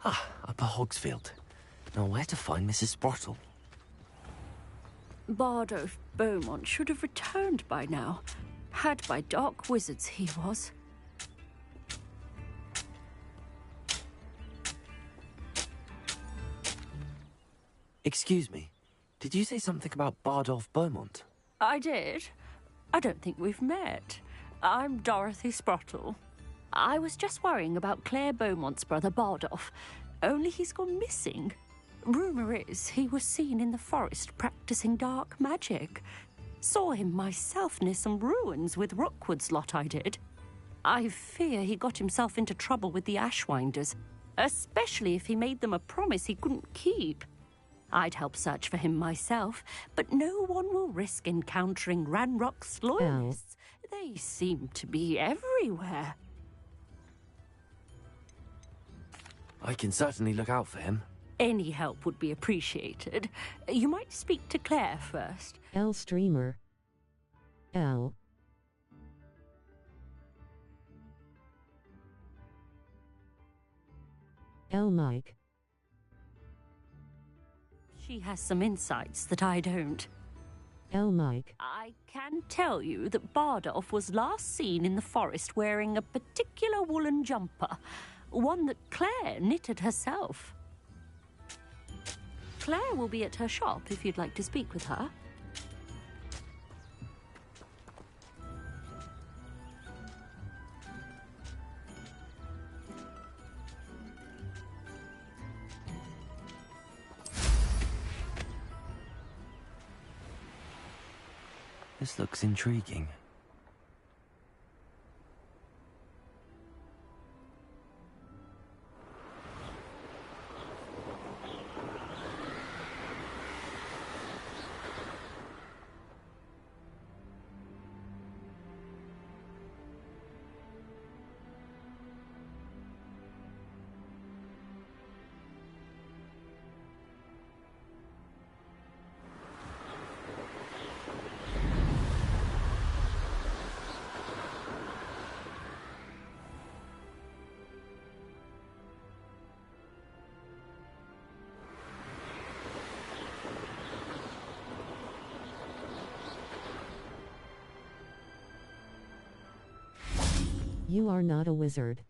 Ah, Upper Hogsfield. Now where to find Mrs. Sprottle? Bardolph Beaumont should have returned by now. Had by dark wizards he was. Excuse me, did you say something about Bardolph Beaumont? I did. I don't think we've met. I'm Dorothy Sprottle. I was just worrying about Claire Beaumont's brother Bardolph, only he's gone missing. Rumour is he was seen in the forest practicing dark magic. Saw him myself near some ruins with Rookwood's lot I did. I fear he got himself into trouble with the Ashwinders, especially if he made them a promise he couldn't keep. I'd help search for him myself, but no one will risk encountering Ranrock's loyalists. They seem to be everywhere. I can certainly look out for him. Any help would be appreciated. You might speak to Claire first. L streamer. L. L Mike. She has some insights that I don't. L Mike. I can tell you that Bardolph was last seen in the forest wearing a particular woolen jumper, one that Claire knitted herself. Claire will be at her shop if you'd like to speak with her. This looks intriguing. You are not a wizard.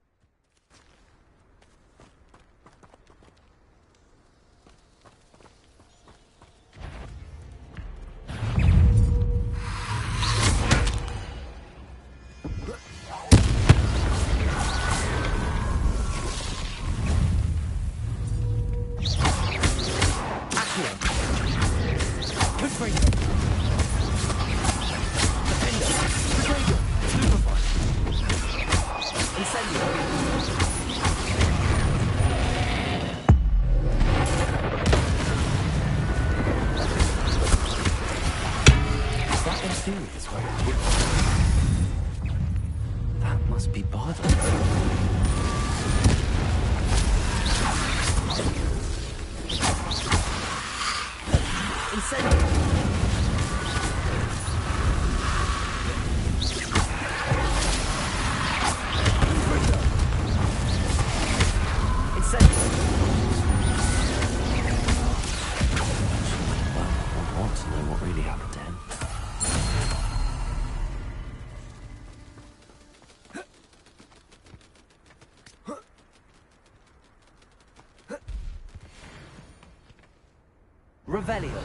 That must be Bardolph. I want to know what really happened to him. Revelio.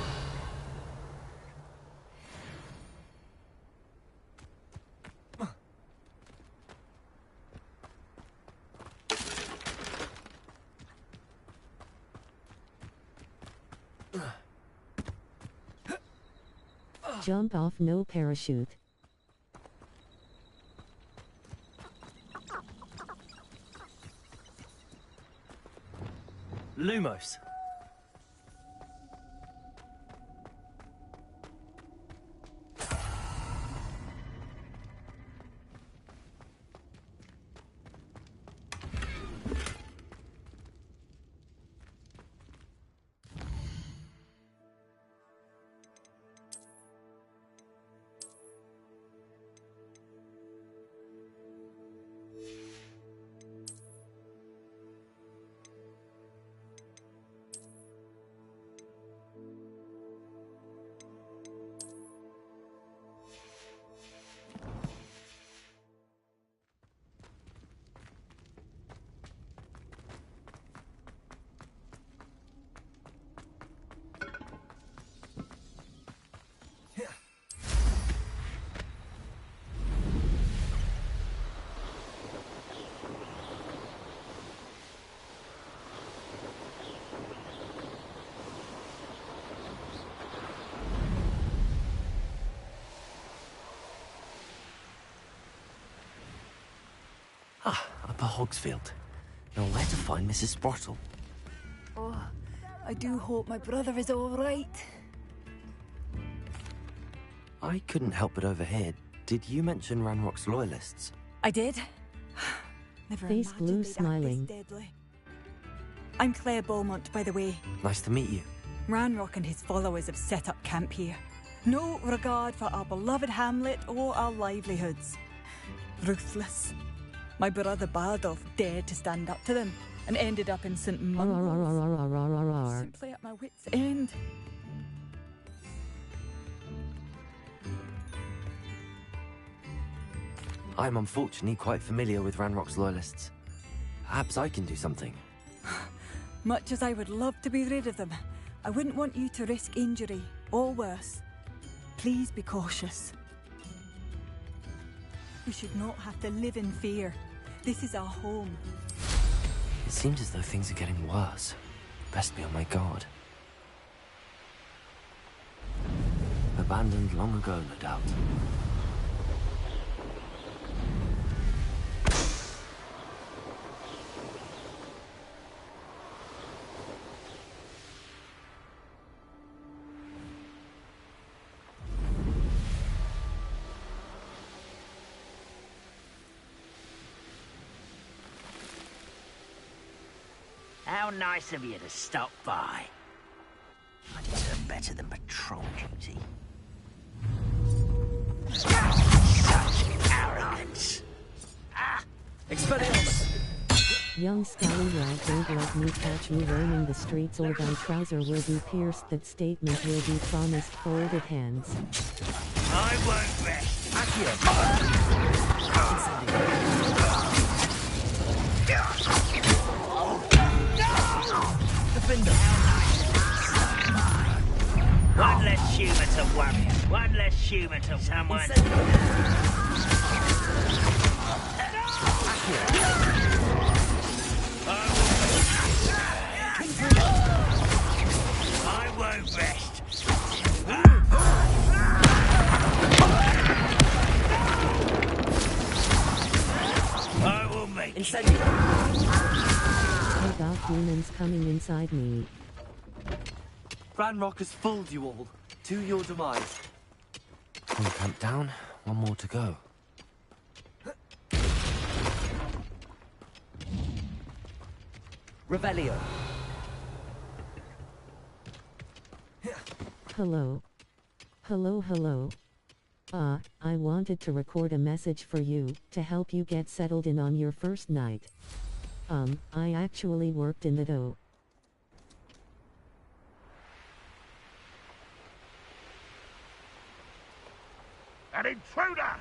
Jump off, no parachute. Lumos. Upper Hogsfield. Now where to find Mrs. Sprottle? Oh, I do hope my brother is all right. I couldn't help but overhear. Did you mention Ranrock's loyalists? I did. Never Face imagined blue they'd act smiling. this deadly. I'm Claire Beaumont, by the way. Nice to meet you. Ranrock and his followers have set up camp here. No regard for our beloved hamlet or our livelihoods. Ruthless. My brother Bardolph dared to stand up to them and ended up in St. Mungo's. Simply at my wit's end. I'm unfortunately quite familiar with Ranrock's loyalists. Perhaps I can do something. Much as I would love to be rid of them, I wouldn't want you to risk injury, or worse. Please be cautious. We should not have to live in fear. This is our home. It seems as though things are getting worse. Best be on my guard. Abandoned long ago, no doubt. How nice of you to stop by. I deserve better than patrol duty. Such arrogance. Expelliarmus! Young scallywag don't let me catch you roaming the streets or thy trouser will be pierced. That statement will be promised folded hands. I won't rest. One less humour to worry. One less humour to someone. I won't rest. I will make it. I got demons coming inside me. Ranrock has fooled you all. To your demise. One camp down, one more to go. Revelio. Hello. Hello. I wanted to record a message for you, to help you get settled in on your first night. I actually worked in the dough. An intruder!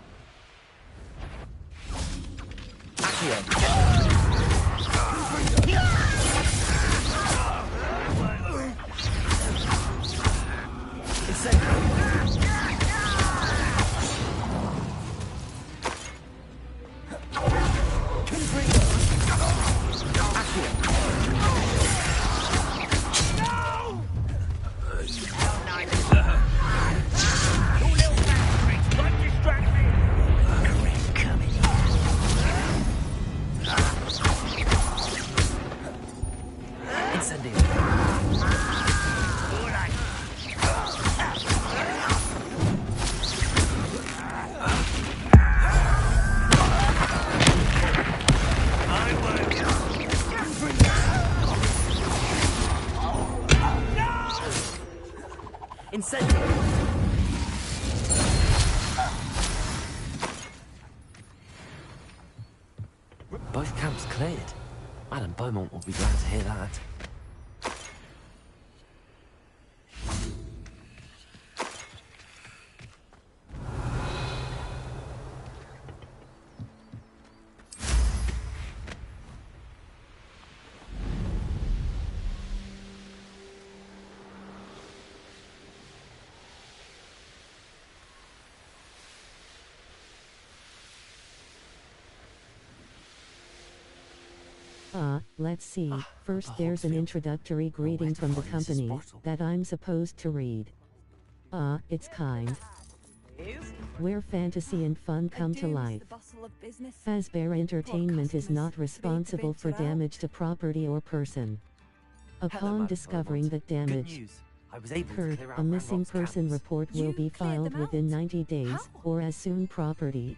Both camps cleared. Madame Beaumont will be glad to hear that. Let's see. First there's an introductory greeting from the company, that I'm supposed to read. It's kind. where fantasy and fun come to life. Fazbear Entertainment is not responsible for damage to property or person. Upon Madam discovering Beaumont. that damage Good news. I was able to occurred, clear out a missing Ranrock's person camps. report will You be cleared filed them within out? 90 days, How? or as soon property.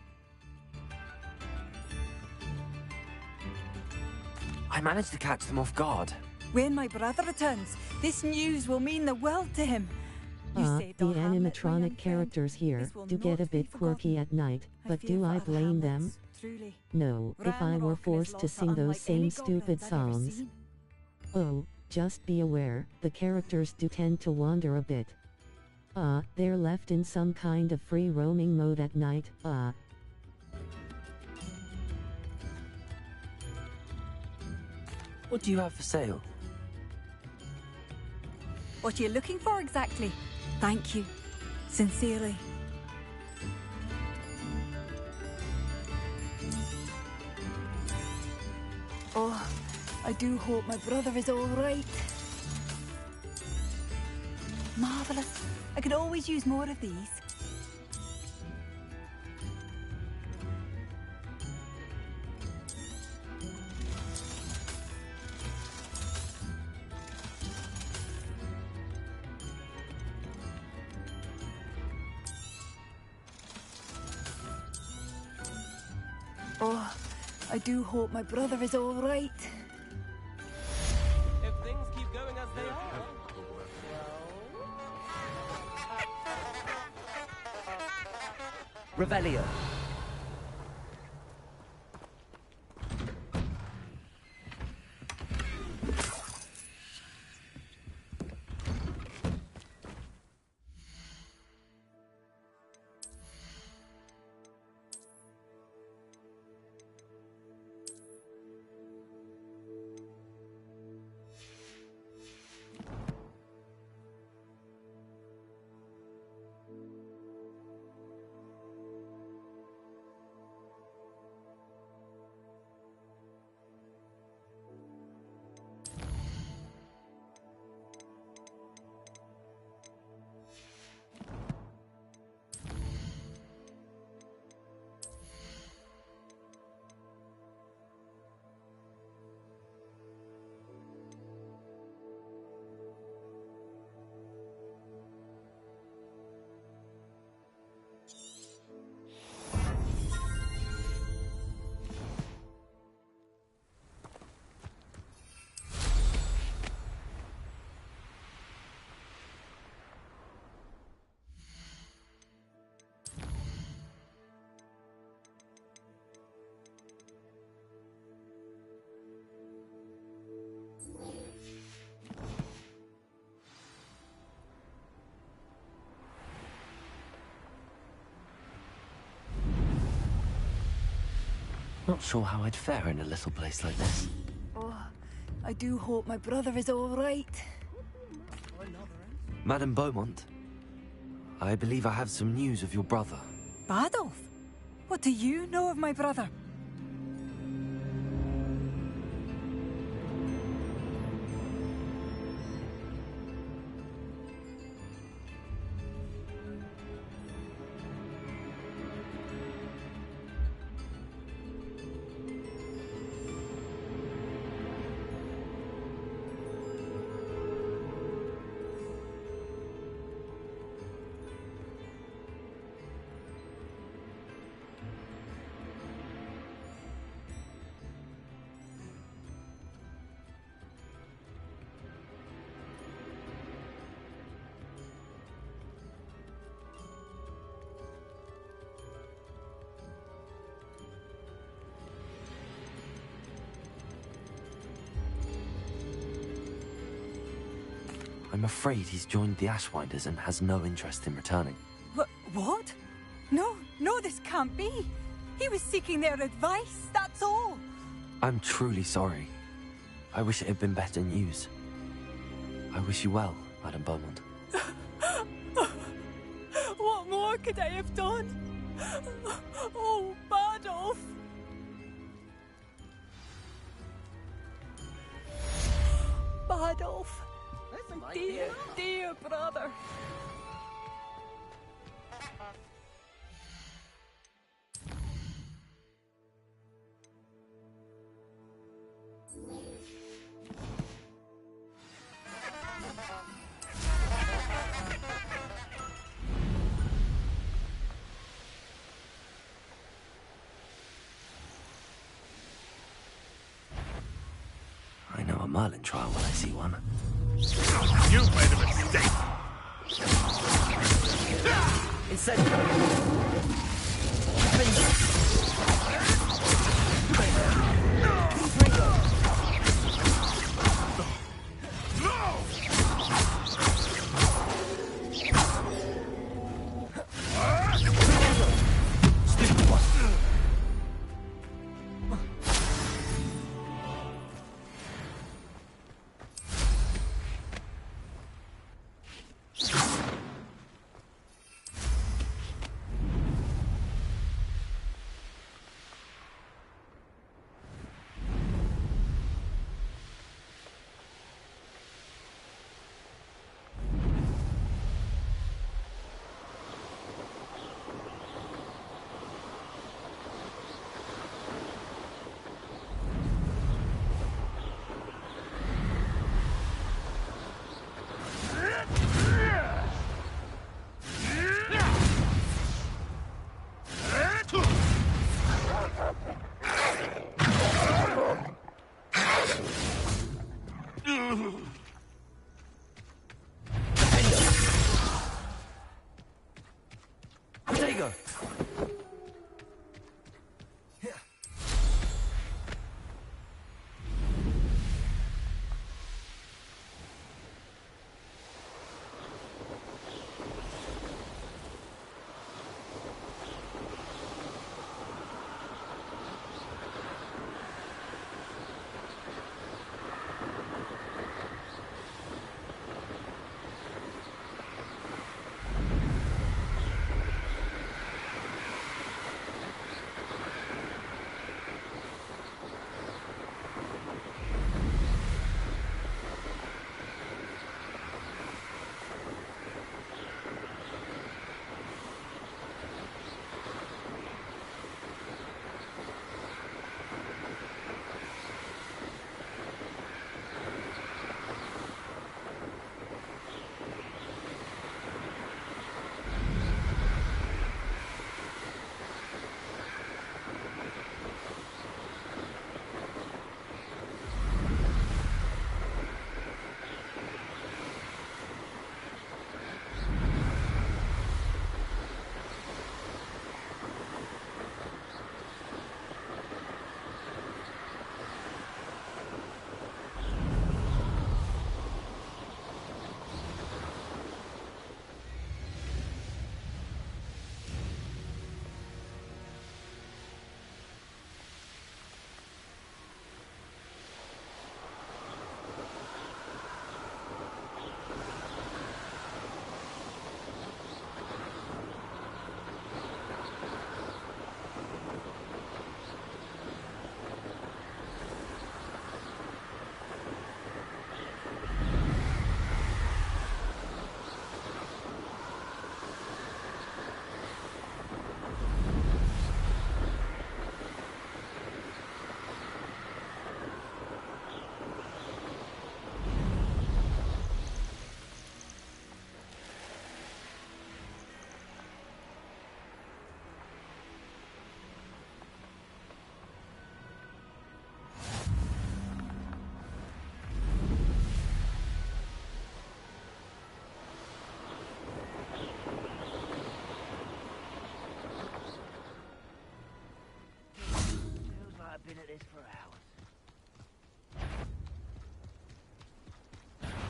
I managed to catch them off guard. When my brother returns, this news will mean the world to him. You saved The our Hamlet, my young animatronic friend. characters here This will do get a not be bit quirky forgotten. at night, but fear do for I our blame them? Hamlets, truly. No, if I were Ranrock and his forced to loss are sing those unlike any same stupid goblins I've ever songs. seen. Oh, just be aware, the characters do tend to wander a bit. They're left in some kind of free roaming mode at night. What do you have for sale? What are you looking for exactly? Thank you. Sincerely. Oh, I do hope my brother is all right. Marvelous. I could always use more of these. Oh, I do hope my brother is all right. If things keep going as they are. Revelio. Not sure how I'd fare in a little place like this. Oh, I do hope my brother is all right. Madame Beaumont, I believe I have some news of your brother. Badolf? What do you know of my brother? I'm afraid he's joined the Ashwinders and has no interest in returning. What? No, this can't be. He was seeking their advice, that's all. I'm truly sorry. I wish it had been better news. I wish you well, Madame Beaumont. What more could I have done? Oh, Badolf! Badolf! My dear, dear brother! Merlin trial when I see one. You've made a mistake. Incendio!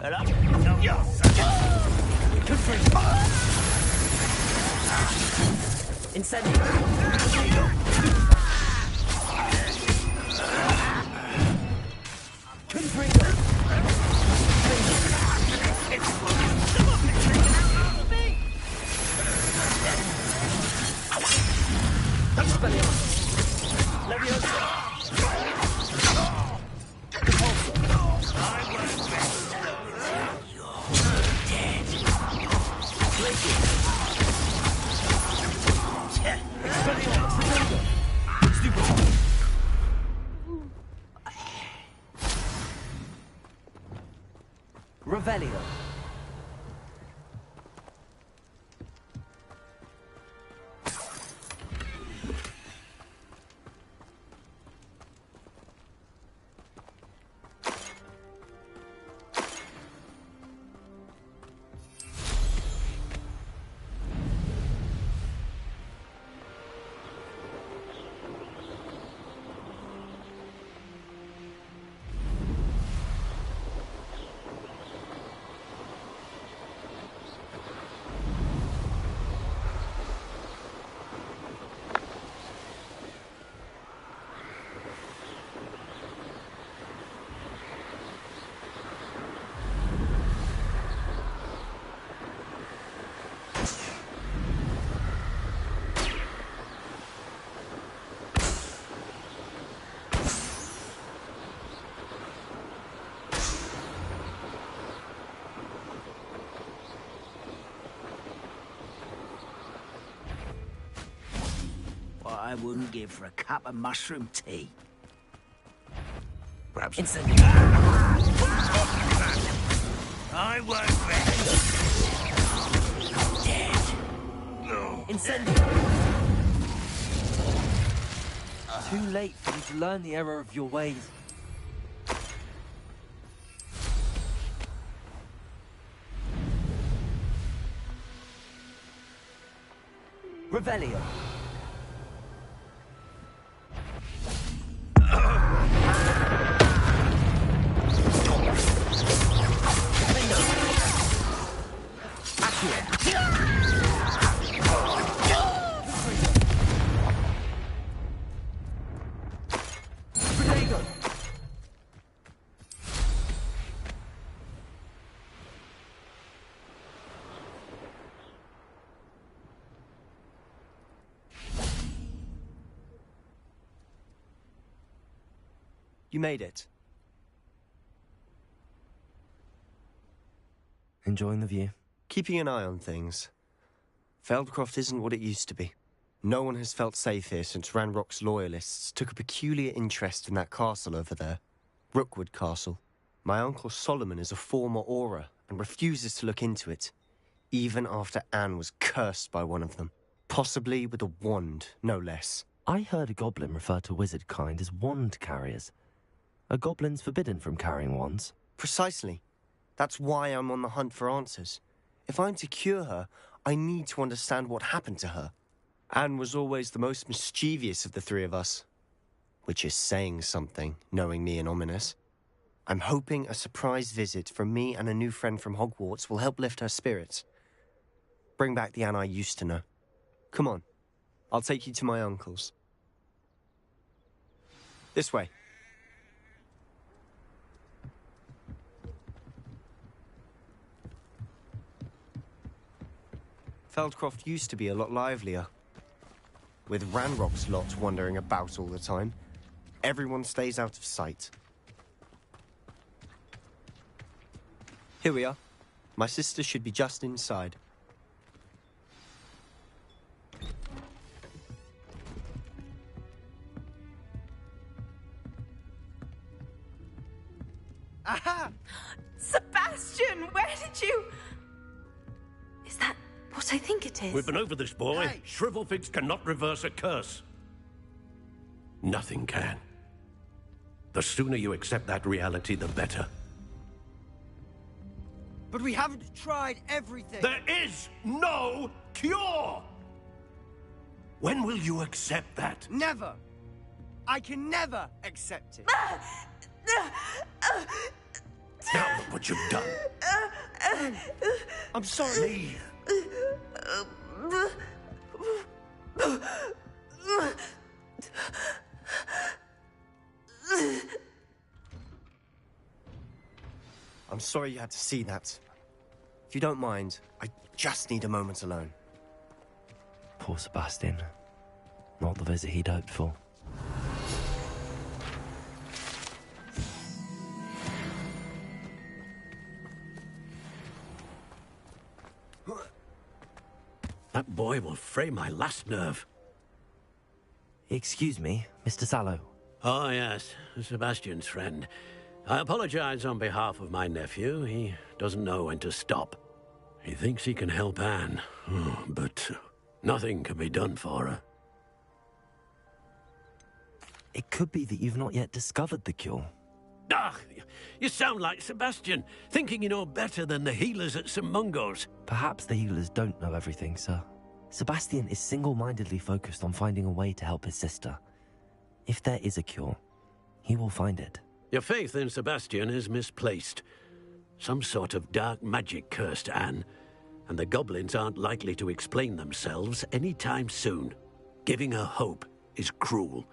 Hello? Incendio! Revelio. I wouldn't give for a cup of mushroom tea. Perhaps. Incendiary. I won't rest. Dead. Incendiary. Too late for you to learn the error of your ways. Revelio. You made it. Enjoying the view? Keeping an eye on things. Feldcroft isn't what it used to be. No one has felt safe here since Ranrock's loyalists took a peculiar interest in that castle over there. Rookwood Castle. My uncle Solomon is a former Auror and refuses to look into it, even after Anne was cursed by one of them. Possibly with a wand, no less. I heard a goblin refer to wizard kind as wand carriers. Are goblins forbidden from carrying wands? Precisely. That's why I'm on the hunt for answers. If I'm to cure her, I need to understand what happened to her. Anne was always the most mischievous of the three of us. Which is saying something, knowing me and Ominis. I'm hoping a surprise visit from me and a new friend from Hogwarts will help lift her spirits. Bring back the Anne I used to know. Come on. I'll take you to my uncle's. This way. Feldcroft used to be a lot livelier. With Ranrock's lot wandering about all the time, everyone stays out of sight. Here we are. My sister should be just inside. Aha! Sebastian, where did you... Is that what I think it is? We've been over this, boy. Hey. Shrivelfix cannot reverse a curse. Nothing can. The sooner you accept that reality, the better. But we haven't tried everything. There is no cure! When will you accept that? Never. I can never accept it. Now look what you've done. I'm sorry. Leave. I'm sorry you had to see that. If you don't mind, I just need a moment alone. Poor Sebastian. Not the visit he'd hoped for. That boy will fray my last nerve. Excuse me, Mr. Sallow. Oh, yes, Sebastian's friend. I apologize on behalf of my nephew. He doesn't know when to stop. He thinks he can help Anne, but nothing can be done for her. It could be that you've not yet discovered the cure. Ah, you sound like Sebastian, thinking you know better than the healers at St. Mungo's. Perhaps the healers don't know everything, sir. Sebastian is single-mindedly focused on finding a way to help his sister. If there is a cure, he will find it. Your faith in Sebastian is misplaced. Some sort of dark magic cursed Anne, and the goblins aren't likely to explain themselves anytime soon. Giving her hope is cruel.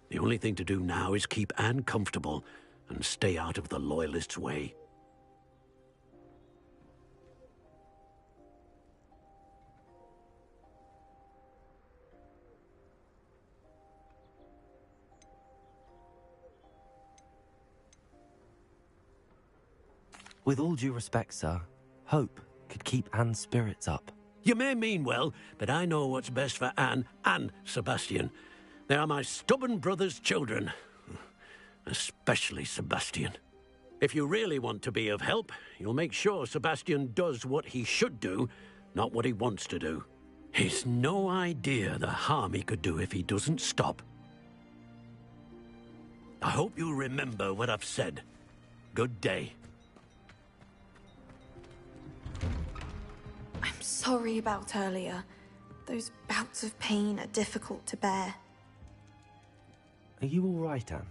The only thing to do now is keep Anne comfortable and stay out of the Loyalists' way. With all due respect, sir, hope could keep Anne's spirits up. You may mean well, but I know what's best for Anne and Sebastian. They are my stubborn brother's children. Especially Sebastian. If you really want to be of help, you'll make sure Sebastian does what he should do, not what he wants to do. He's no idea the harm he could do if he doesn't stop. I hope you'll remember what I've said. Good day. I'm sorry about earlier. Those bouts of pain are difficult to bear. Are you all right, Anne?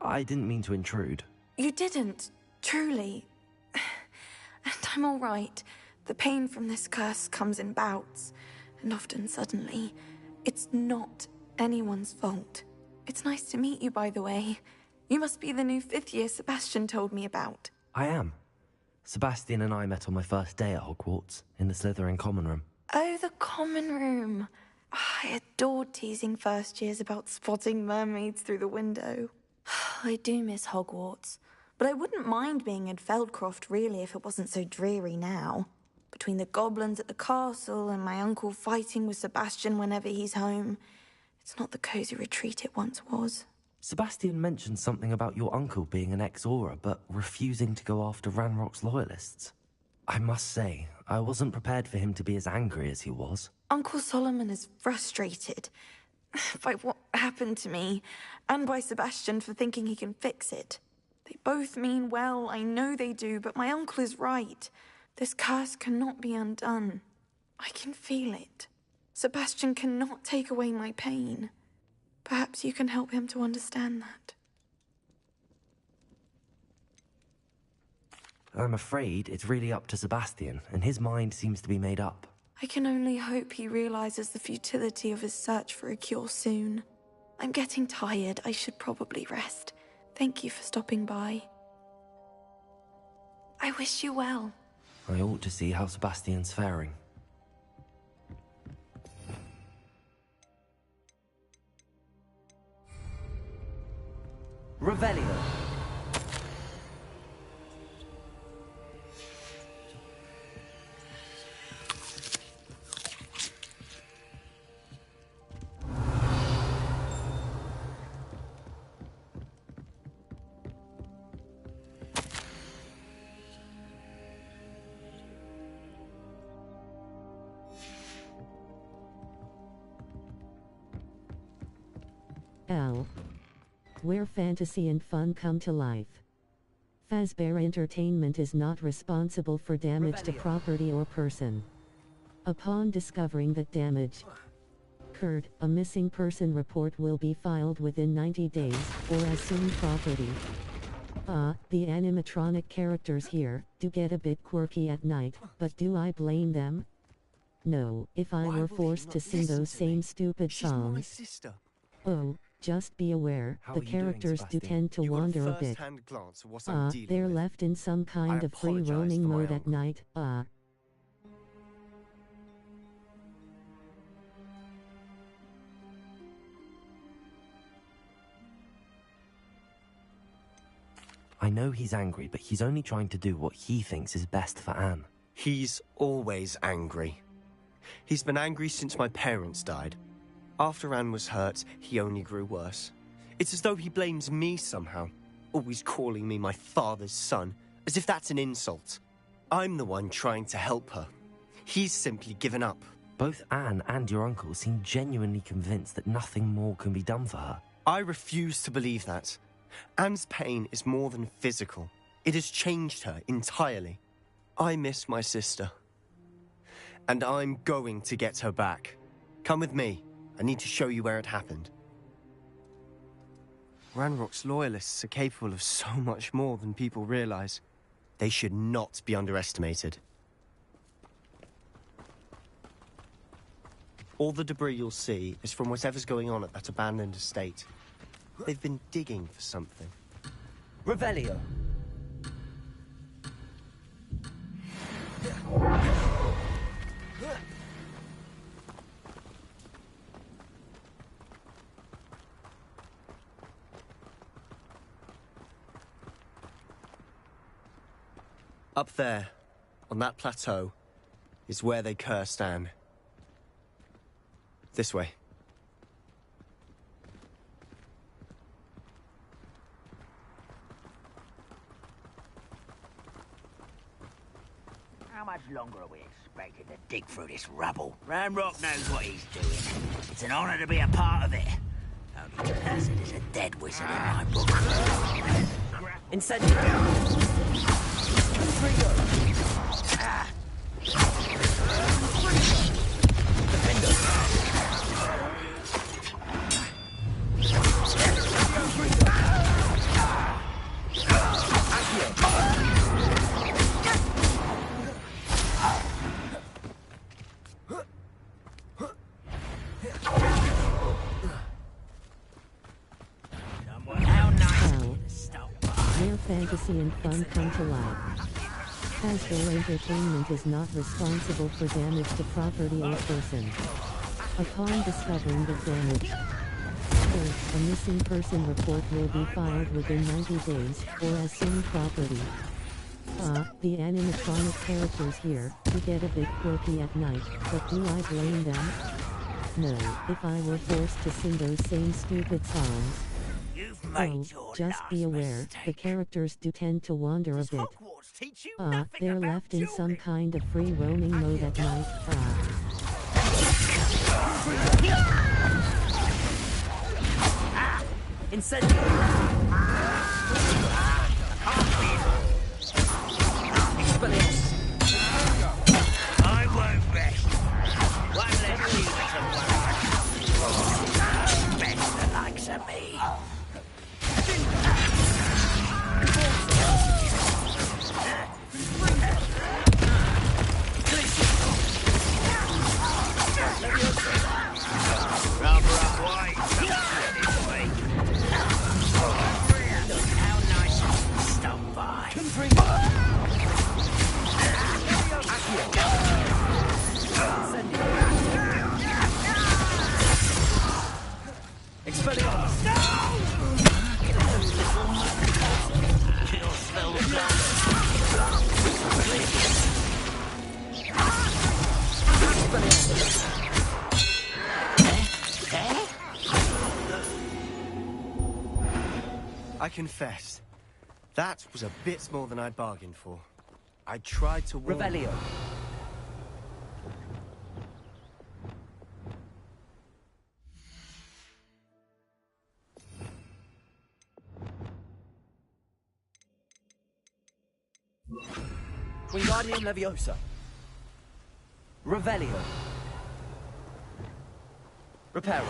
I didn't mean to intrude. You didn't, truly. And I'm all right. The pain from this curse comes in bouts, and often suddenly. It's not anyone's fault. It's nice to meet you, by the way. You must be the new 5th year Sebastian told me about. I am. Sebastian and I met on my first day at Hogwarts, in the Slytherin common room. Oh, the common room. I adored teasing first years about spotting mermaids through the window. I do miss Hogwarts, but I wouldn't mind being in Feldcroft, really, if it wasn't so dreary now. Between the goblins at the castle and my uncle fighting with Sebastian whenever he's home, it's not the cosy retreat it once was. Sebastian mentioned something about your uncle being an ex-Auror, but refusing to go after Ranrock's loyalists. I must say, I wasn't prepared for him to be as angry as he was. Uncle Solomon is frustrated by what happened to me, and by Sebastian for thinking he can fix it. They both mean well, I know they do, but my uncle is right. This curse cannot be undone. I can feel it. Sebastian cannot take away my pain. Perhaps you can help him to understand that. I'm afraid it's really up to Sebastian, and his mind seems to be made up. I can only hope he realizes the futility of his search for a cure soon. I'm getting tired. I should probably rest. Thank you for stopping by. I wish you well. I ought to see how Sebastian's faring. Revelio. L. Where fantasy and fun come to life. Fazbear Entertainment is not responsible for damage to property or person. Upon discovering that damage occurred, a missing person report will be filed within 90 days, or as soon property. The animatronic characters here do get a bit quirky at night, but do I blame them? No, if I were forced to sing those same stupid songs. Oh, just be aware, the characters do tend to wander a bit. They're left in some kind of free roaming mode at night. I know he's angry, but he's only trying to do what he thinks is best for Anne. He's always angry. He's been angry since my parents died. After Anne was hurt, he only grew worse. It's as though he blames me somehow, always calling me my father's son, as if that's an insult. I'm the one trying to help her. He's simply given up. Both Anne and your uncle seem genuinely convinced that nothing more can be done for her. I refuse to believe that. Anne's pain is more than physical. It has changed her entirely. I miss my sister. And I'm going to get her back. Come with me. I need to show you where it happened. Ranrock's loyalists are capable of so much more than people realize. They should not be underestimated. All the debris you'll see is from whatever's going on at that abandoned estate. They've been digging for something. Revelio. Up there, on that plateau, is where they cursed Anne. This way. How much longer are we expected to dig through this rubble? Ranrock knows what he's doing. It's an honor to be a part of it. Only Tacit is a dead wizard in my book. Incendio! Ah. Where fantasy and fun come to life. Hasbro Entertainment is not responsible for damage to property or person. Upon discovering the damage, first, a missing person report will be filed within 90 days, or as soon property. The animatronic characters here, who get a bit quirky at night, but do I blame them? No, if I were forced to sing those same stupid songs. Oh, just be aware, the characters do tend to wander a bit. They're left in some kind of free roaming mode at night. Incendio! I won't rest. One less leave to worry. Best the likes of me. I confess, that was a bit more than I'd bargained for. I tried to warn... Revelio. Wingardium Leviosa. Revelio. Reparo.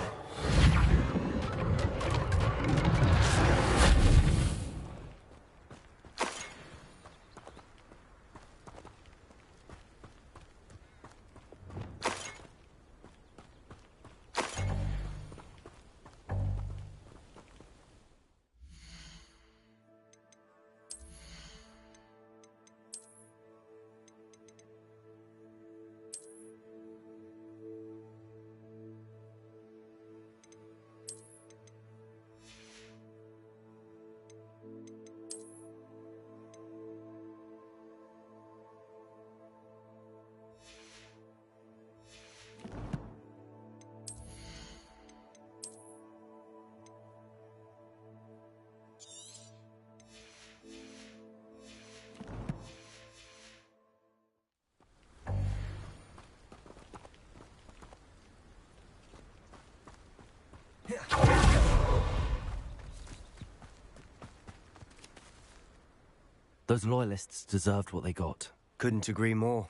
Those loyalists deserved what they got. Couldn't agree more.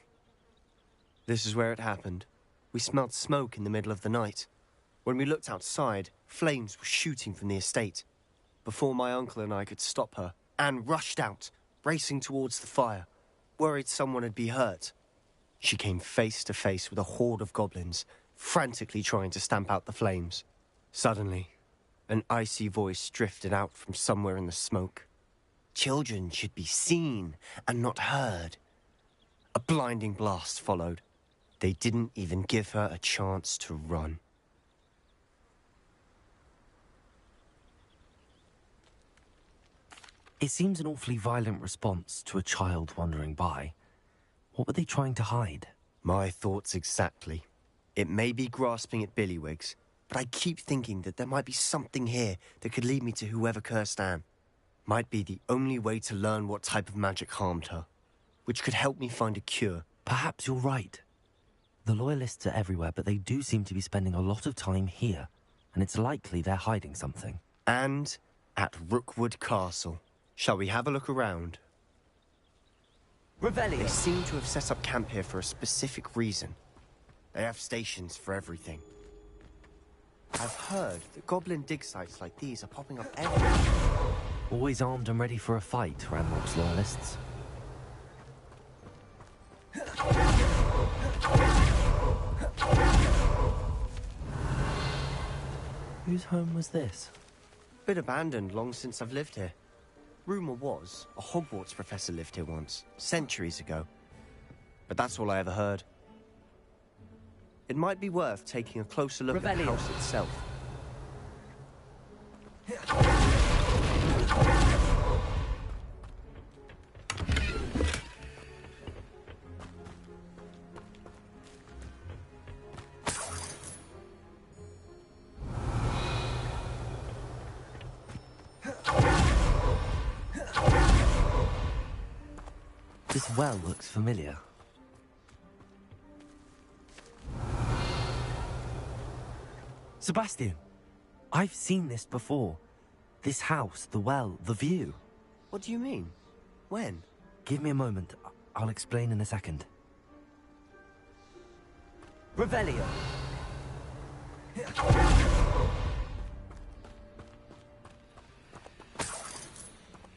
This is where it happened. We smelled smoke in the middle of the night. When we looked outside, flames were shooting from the estate. Before my uncle and I could stop her, Anne rushed out, racing towards the fire, worried someone would be hurt. She came face to face with a horde of goblins, frantically trying to stamp out the flames. Suddenly, an icy voice drifted out from somewhere in the smoke. Children should be seen and not heard. A blinding blast followed. They didn't even give her a chance to run. It seems an awfully violent response to a child wandering by. What were they trying to hide? My thoughts exactly. It may be grasping at Billywigs, but I keep thinking that there might be something here that could lead me to whoever cursed Anne. Might be the only way to learn what type of magic harmed her, which could help me find a cure. Perhaps you're right. The Loyalists are everywhere, but they do seem to be spending a lot of time here, and it's likely they're hiding something. And at Rookwood Castle. Shall we have a look around? Revelio. They seem to have set up camp here for a specific reason. They have stations for everything. I've heard that goblin dig sites like these are popping up everywhere. Always armed and ready for a fight, Ranrock's Loyalists. Whose home was this? Been abandoned long since I've lived here. Rumour was a Hogwarts professor lived here once, centuries ago. But that's all I ever heard. It might be worth taking a closer look at the house itself. This well looks familiar. Sebastian, I've seen this before. This house, the well, the view. What do you mean? When? Give me a moment. I'll explain in a second. Revelio.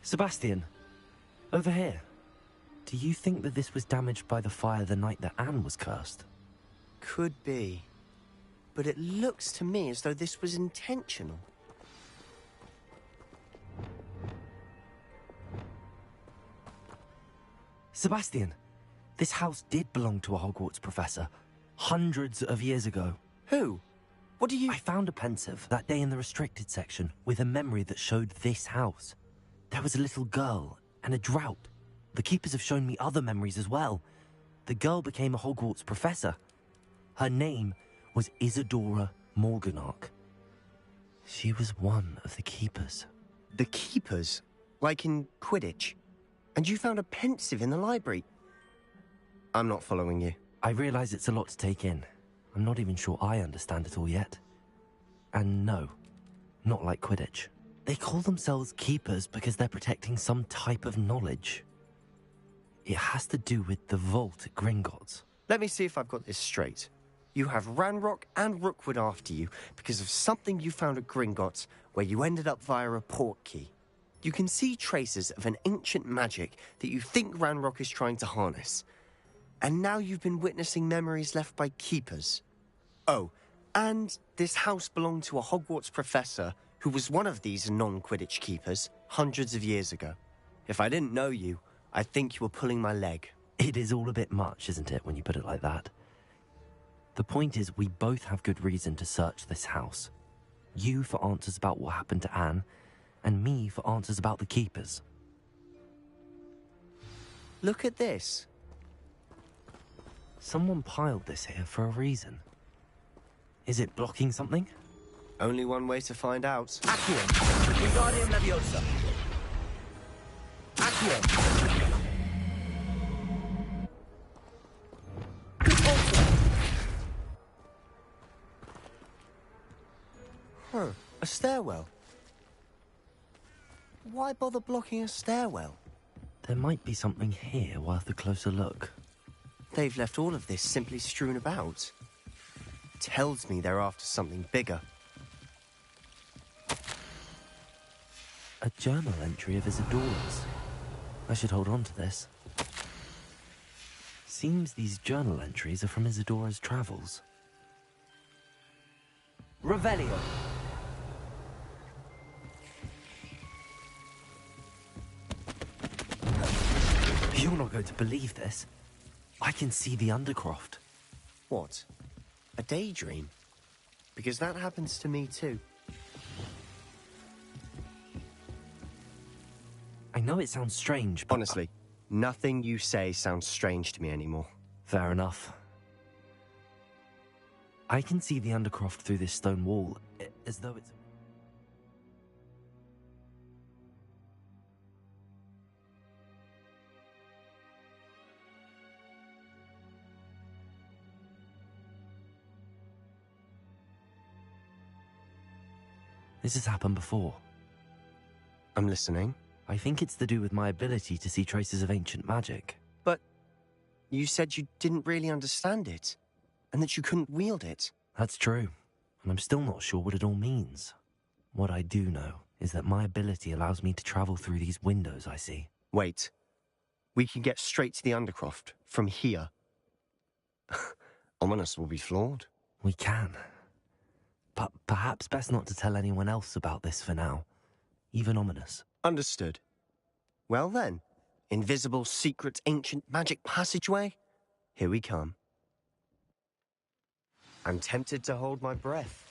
Sebastian, over here. Do you think that this was damaged by the fire the night that Anne was cursed? Could be. But it looks to me as though this was intentional. Sebastian, this house did belong to a Hogwarts professor, hundreds of years ago. Who? What do you... I found a pensive that day in the restricted section with a memory that showed this house. There was a little girl and a drought. The keepers have shown me other memories as well. The girl became a Hogwarts professor. Her name was Isadora Morganach. She was one of the keepers. The keepers? Like in Quidditch? And you found a pensive in the library? I'm not following you. I realize it's a lot to take in. I'm not even sure I understand it all yet. And no, not like Quidditch. They call themselves keepers because they're protecting some type of knowledge. It has to do with the vault at Gringotts. Let me see if I've got this straight. You have Ranrock and Rookwood after you because of something you found at Gringotts where you ended up via a portkey. You can see traces of an ancient magic that you think Ranrock is trying to harness. And now you've been witnessing memories left by keepers. Oh, and this house belonged to a Hogwarts professor who was one of these non-Quidditch keepers hundreds of years ago. If I didn't know you, I think you were pulling my leg. It is all a bit much, isn't it, when you put it like that? The point is, we both have good reason to search this house. You for answers about what happened to Anne, and me for answers about the keepers. Look at this. Someone piled this here for a reason. Is it blocking something? Only one way to find out. Accio. Wingardium Leviosa. Accio. Huh, a stairwell. Why bother blocking a stairwell? There might be something here worth a closer look. They've left all of this simply strewn about. Tells me they're after something bigger. A journal entry of Isadora's. I should hold on to this. Seems these journal entries are from Isadora's travels. Revelio. You're not going to believe this. I can see the Undercroft. What? A daydream? Because that happens to me too. I know it sounds strange, but... Honestly, nothing you say sounds strange to me anymore. Fair enough. I can see the Undercroft through this stone wall, as though it's... This has happened before. I'm listening. I think it's to do with my ability to see traces of ancient magic. But you said you didn't really understand it, and that you couldn't wield it. That's true, and I'm still not sure what it all means. What I do know is that my ability allows me to travel through these windows I see. Wait. We can get straight to the Undercroft from here. Ominis will be floored. We can. But perhaps best not to tell anyone else about this for now. Even Ominis. Understood. Well then, invisible, secret, ancient magic passageway? Here we come. I'm tempted to hold my breath.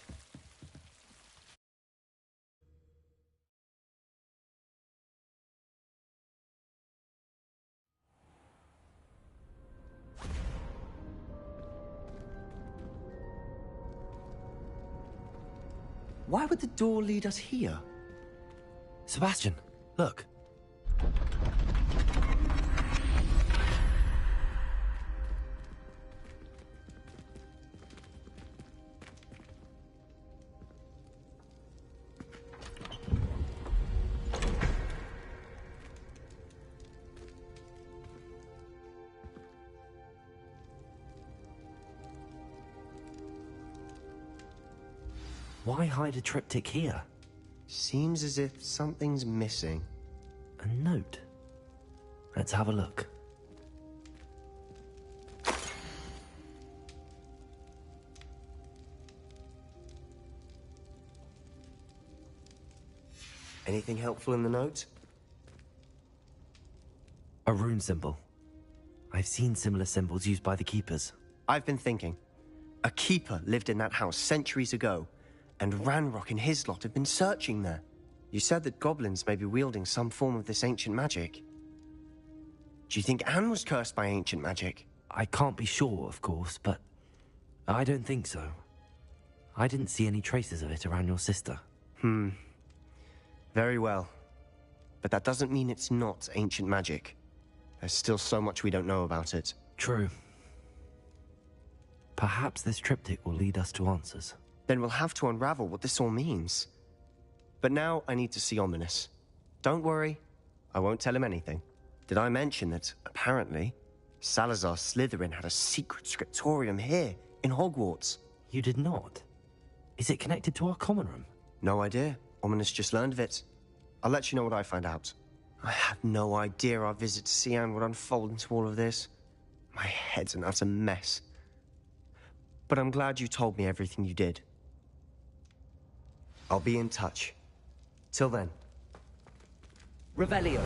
Why would the door lead us here? Sebastian, look. Why hide a triptych here? Seems as if something's missing. A note. Let's have a look. Anything helpful in the note? A rune symbol. I've seen similar symbols used by the keepers. I've been thinking. A keeper lived in that house centuries ago, and Ranrock and his lot have been searching there. You said that goblins may be wielding some form of this ancient magic. Do you think Anne was cursed by ancient magic? I can't be sure, of course, but I don't think so. I didn't see any traces of it around your sister. Very well. But that doesn't mean it's not ancient magic. There's still so much we don't know about it. True. Perhaps this triptych will lead us to answers. Then we'll have to unravel what this all means. But now I need to see Ominis. Don't worry, I won't tell him anything. Did I mention that, apparently, Salazar Slytherin had a secret scriptorium here, in Hogwarts? You did not? Is it connected to our common room? No idea. Ominis just learned of it. I'll let you know what I find out. I had no idea our visit to Cian would unfold into all of this. My head's an utter mess. But I'm glad you told me everything you did. I'll be in touch. Till then. Revelio.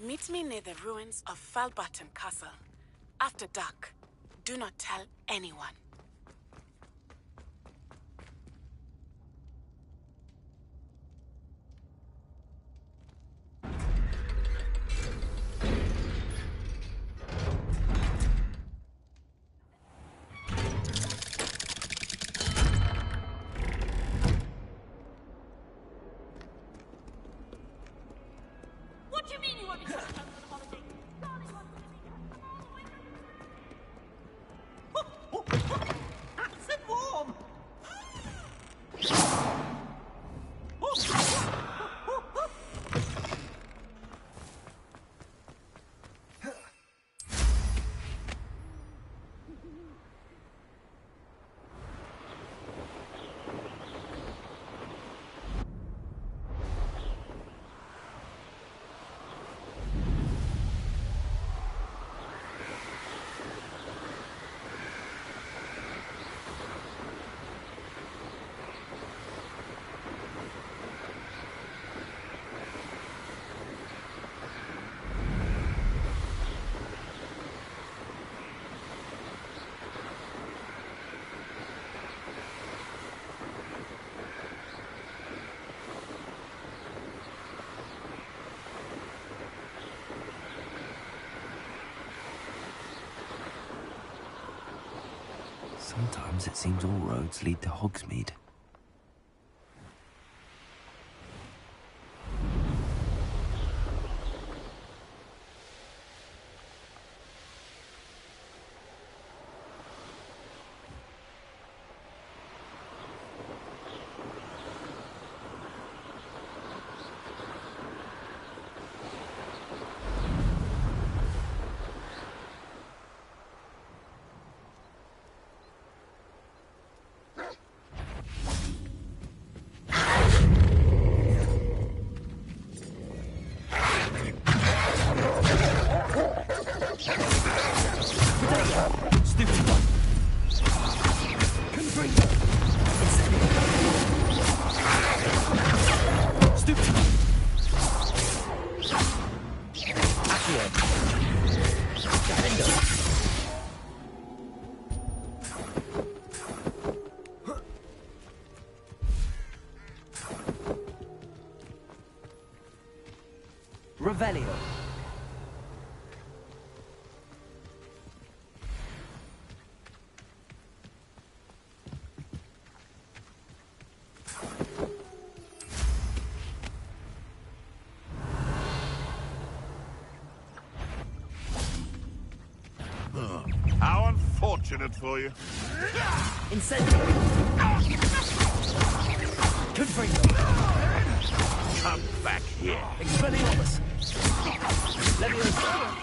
Meet me near the ruins of Falbarton Castle. After dark. Do not tell anyone. What do you mean you won't be shut down for the holiday? Nice and warm! Sometimes it seems all roads lead to Hogsmeade. Revelio. How unfortunate for you. Incendio. Confringo. Come back here. Expelliarmus. Leviosa.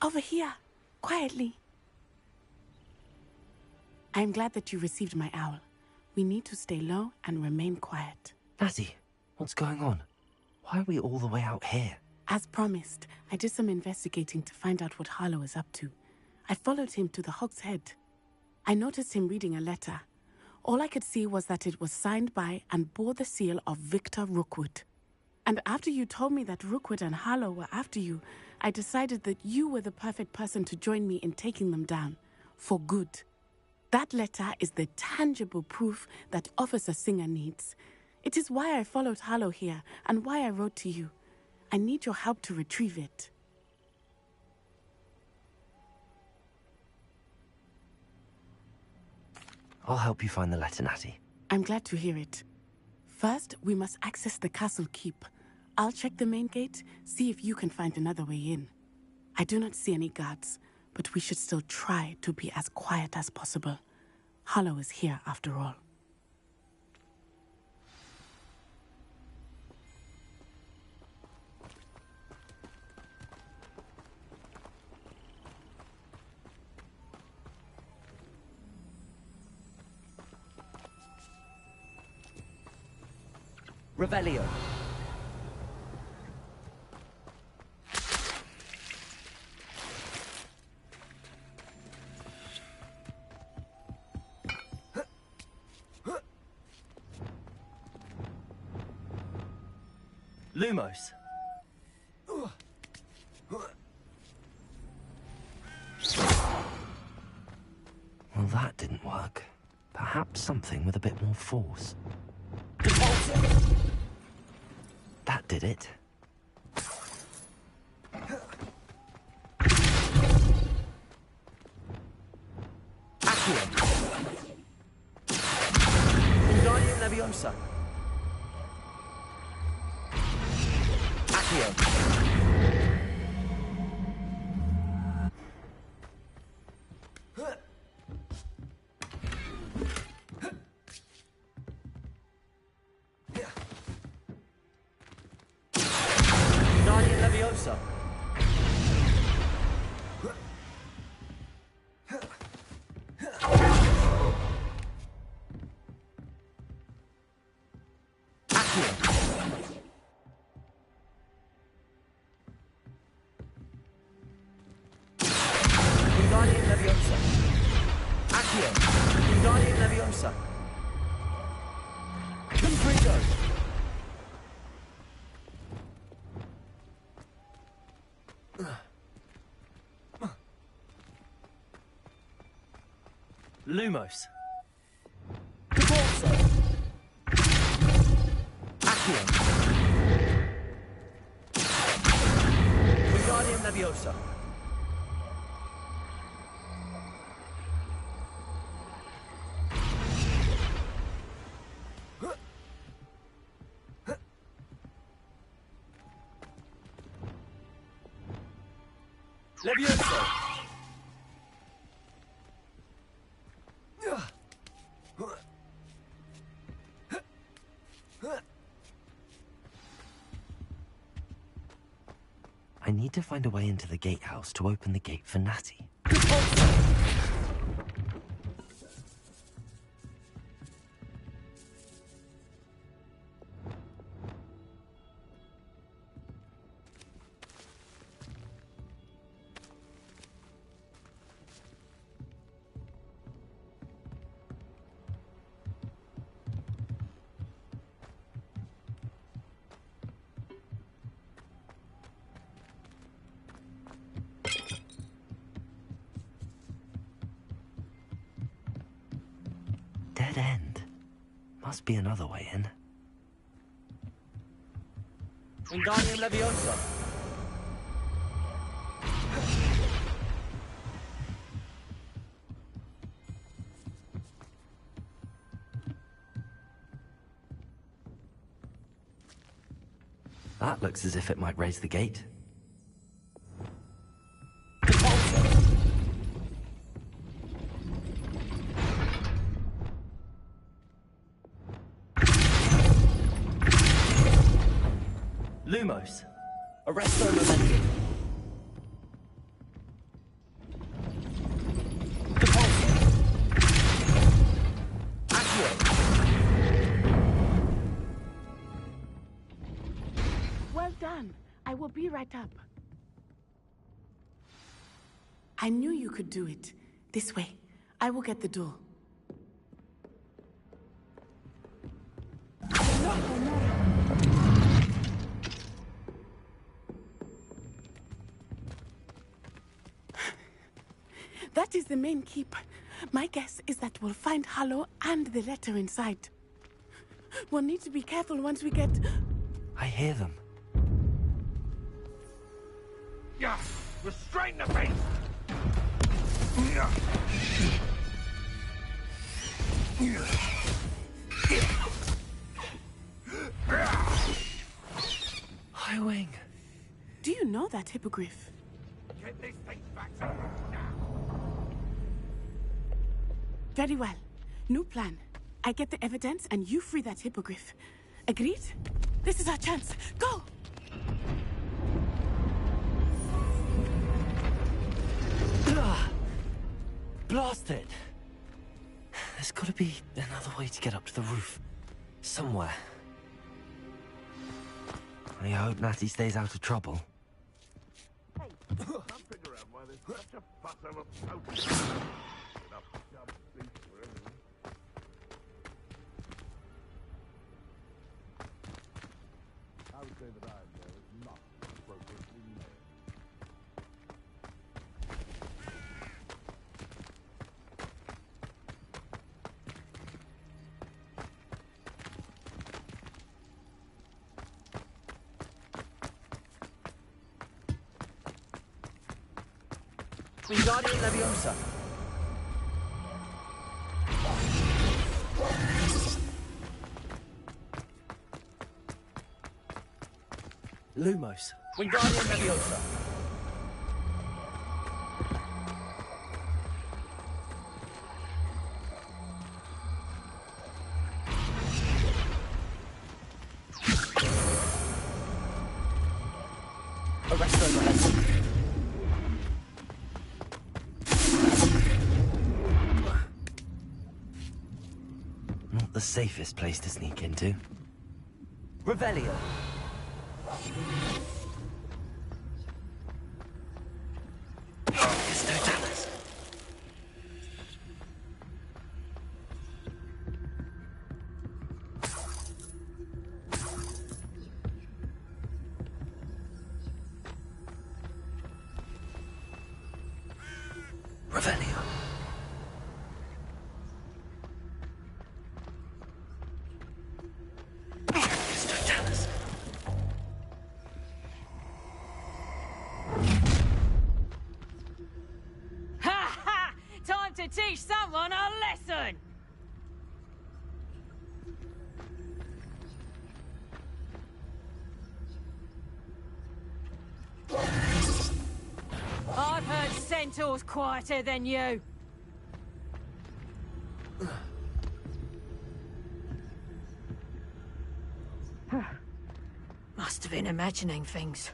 Over here, quietly. I'm glad that you received my owl. We need to stay low and remain quiet. Natty, what's going on? Why are we all the way out here? As promised, I did some investigating to find out what Harlow is up to. I followed him to the Hog's Head. I noticed him reading a letter. All I could see was that it was signed by and bore the seal of Victor Rookwood. And after you told me that Rookwood and Harlow were after you, I decided that you were the perfect person to join me in taking them down. For good. That letter is the tangible proof that Officer Singer needs. It is why I followed Harlow here and why I wrote to you. I need your help to retrieve it. I'll help you find the letter, Natty. I'm glad to hear it. First, we must access the castle keep. I'll check the main gate, see if you can find another way in. I do not see any guards, but we should still try to be as quiet as possible. Harlow is here after all. Revelio. Lumos. Well, that didn't work. Perhaps something with a bit more force. That did it. Accio. Wingardium Leviosa. Accio. Wingardium Leviosa. Wingardium Leviosa. Accio. Wingardium Leviosa. Confrigo. Lumos. Corso. Accio. Wingardium Leviosa. Leviosa. I need to find a way into the gatehouse to open the gate for Natty. Dead end. Must be another way in. Wingardium Leviosa. That looks as if it might raise the gate. Lumos. Arresto Momentum. Depulso. Accio. Well done. I will be right up. I knew you could do it. This way. I will get the door. That is the main keep. My guess is that we'll find Harlow and the letter inside. We'll need to be careful once we get... I hear them. Yeah, restrain the beast! Yeah. know that hippogriff? Get this thing back to me now. Very well. New plan. I get the evidence and you free that hippogriff. Agreed? This is our chance. Go! Blast it! There's gotta be another way to get up to the roof. Somewhere. I hope Natty stays out of trouble. Can't figure out why there's such a fuss over poaching. Enough dumb beef for everyone. I would say that there is not appropriately named. Wingardium Leviosa. Lumos. Wingardium Leviosa. Arresto Momentum. Not the safest place to sneak into. Revelio. Revelio. Ha ha! Time to teach someone a lesson! I've heard centaurs quieter than you. Must have been imagining things.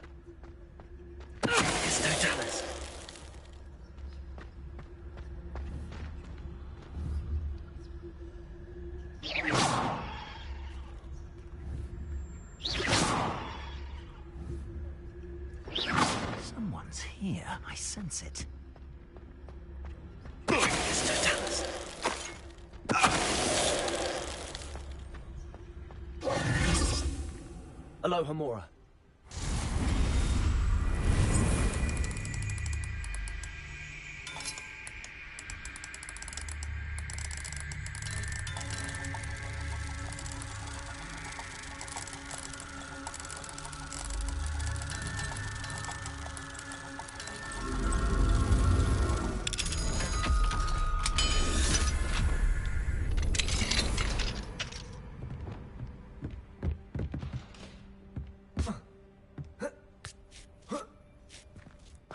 Someone's here. I sense it. Aloha Mora.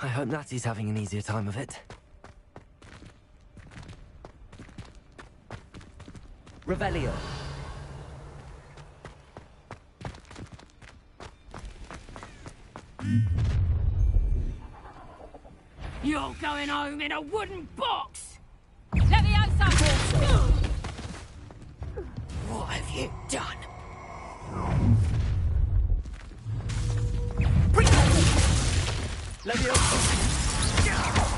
I hope Natty's having an easier time of it. Revelio. You're going home in a wooden box! Leviosa! What have you done? Leviosa.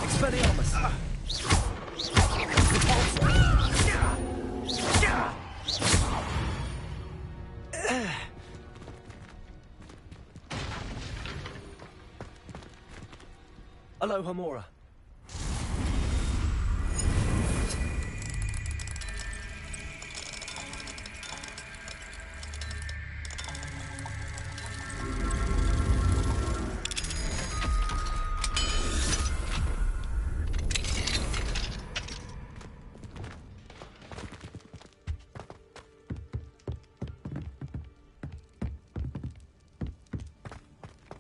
Expelliarmus. Aloha Mora.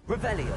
Revelio.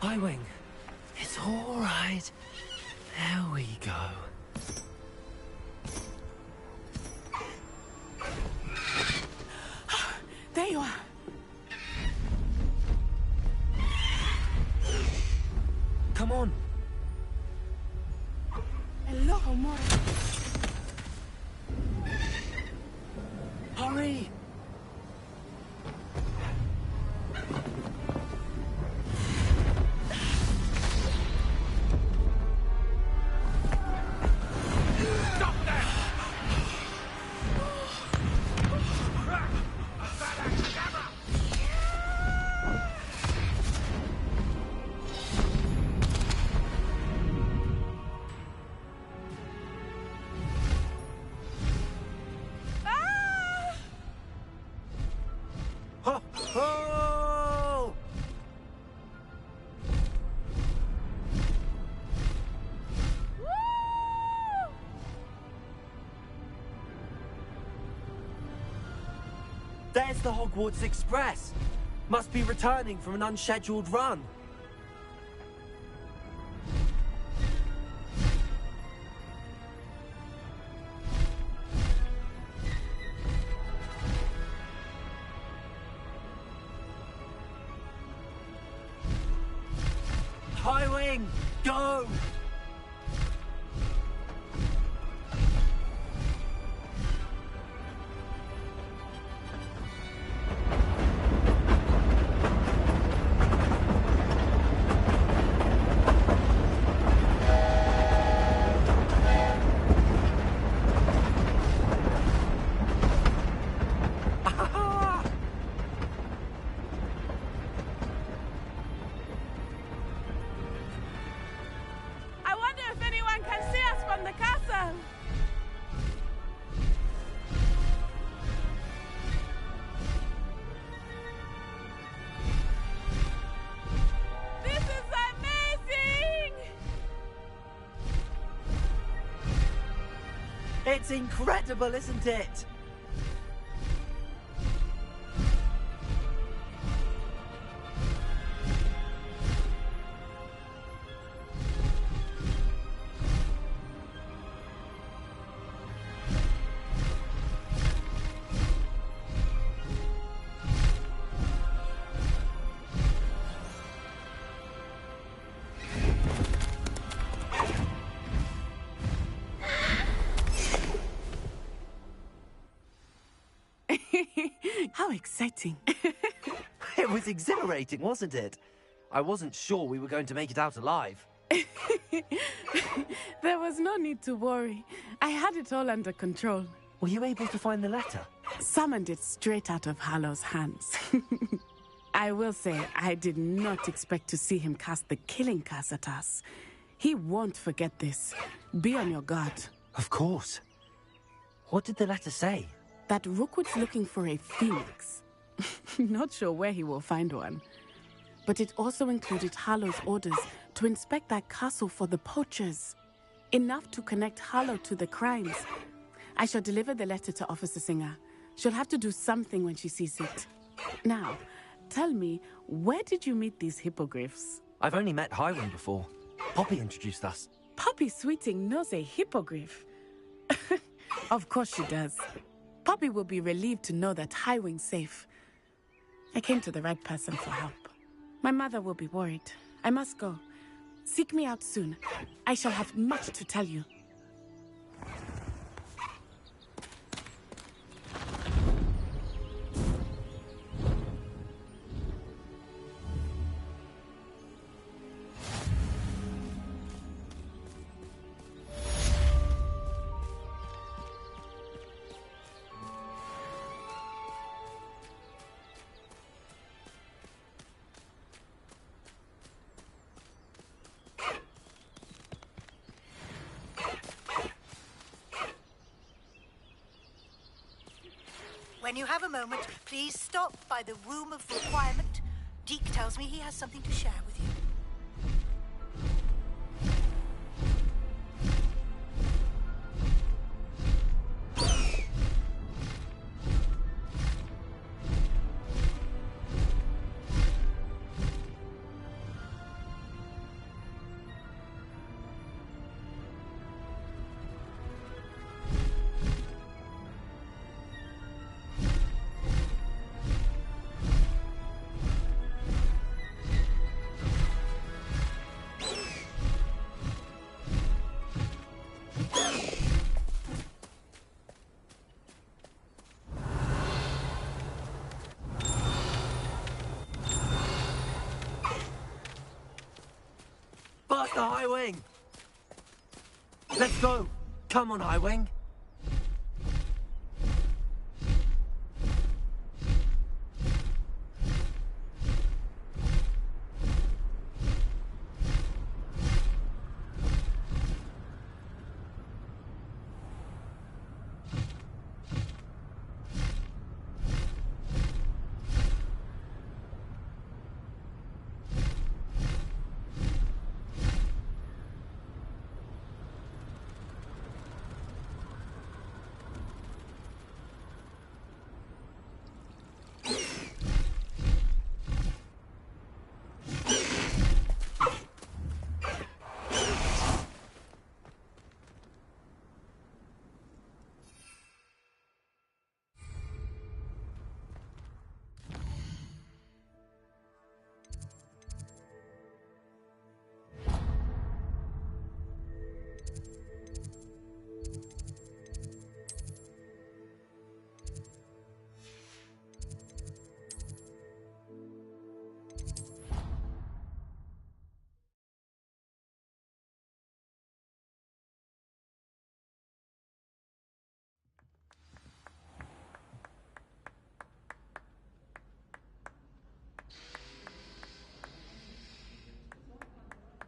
Highwing. It's all right. There we go. There you are. Come on. Hello, Mora. Hurry! Ho, ho! There's the Hogwarts Express. Must be returning from an unscheduled run. Highwing, go! I wonder if anyone can see us from the castle. This is amazing! It's incredible, isn't it? How exciting. It was exhilarating, wasn't it? I wasn't sure we were going to make it out alive. There was no need to worry. I had it all under control. Were you able to find the letter? Summoned it straight out of Harlow's hands. I will say, I did not expect to see him cast the killing curse at us. He won't forget this. Be on your guard. Of course. What did the letter say? That Rookwood's looking for a phoenix. Not sure where he will find one. But it also included Harlow's orders to inspect that castle for the poachers. Enough to connect Harlow to the crimes. I shall deliver the letter to Officer Singer. She'll have to do something when she sees it. Now, tell me, where did you meet these hippogriffs? I've only met Highwing before. Poppy introduced us. Poppy Sweeting knows a hippogriff. Of course she does. Poppy will be relieved to know that Highwing's safe. I came to the right person for help. My mother will be worried. I must go. Seek me out soon. I shall have much to tell you. When you have a moment, please stop by the Room of Requirement. Deke tells me he has something to share with you. the High Wing! Let's go! Come on, High Wing!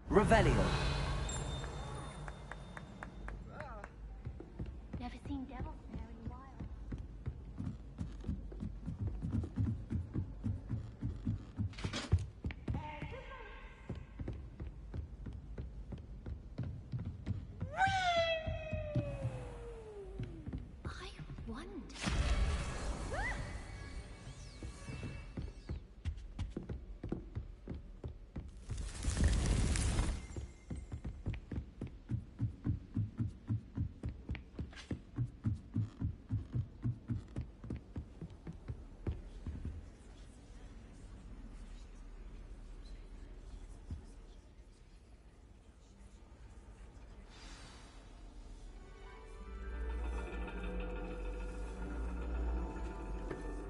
Revelio. Never seen devils there in a while. I wonder.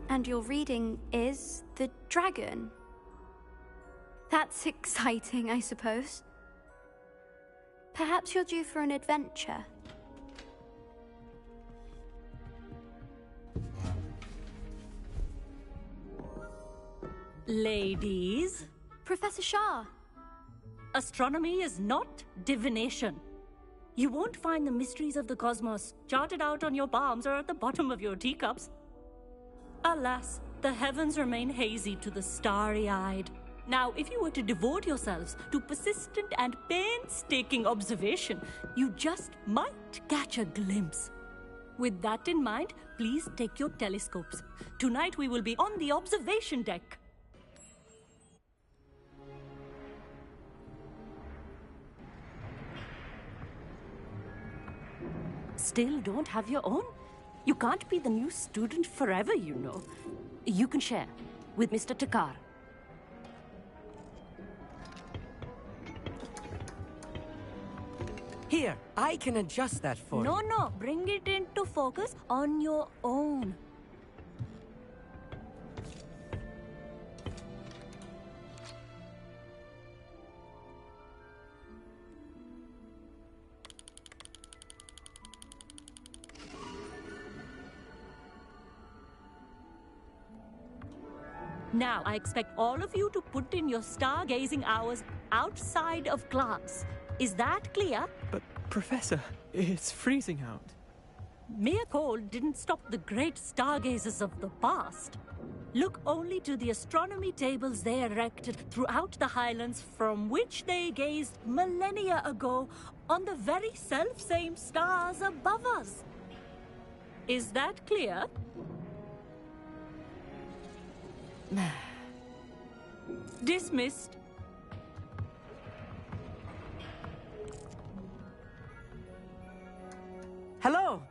And your reading is the dragon. That's exciting, I suppose. Perhaps you're due for an adventure. Ladies, Professor Shah. astronomy is not divination. You won't find the mysteries of the cosmos charted out on your palms or at the bottom of your teacups. Alas, the heavens remain hazy to the starry-eyed. Now, if you were to devote yourselves to persistent and painstaking observation, you just might catch a glimpse. With that in mind, please take your telescopes. Tonight we will be on the observation deck. Still don't have your own? You can't be the new student forever, you know. You can share with Mr. Takar. Here, I can adjust that for you. No, bring it into focus on your own. Now, I expect all of you to put in your stargazing hours outside of class. Is that clear? But, Professor, it's freezing out. Mere cold didn't stop the great stargazers of the past. Look only to the astronomy tables they erected throughout the Highlands from which they gazed millennia ago on the very self-same stars above us. Is that clear? Dismissed. Hello.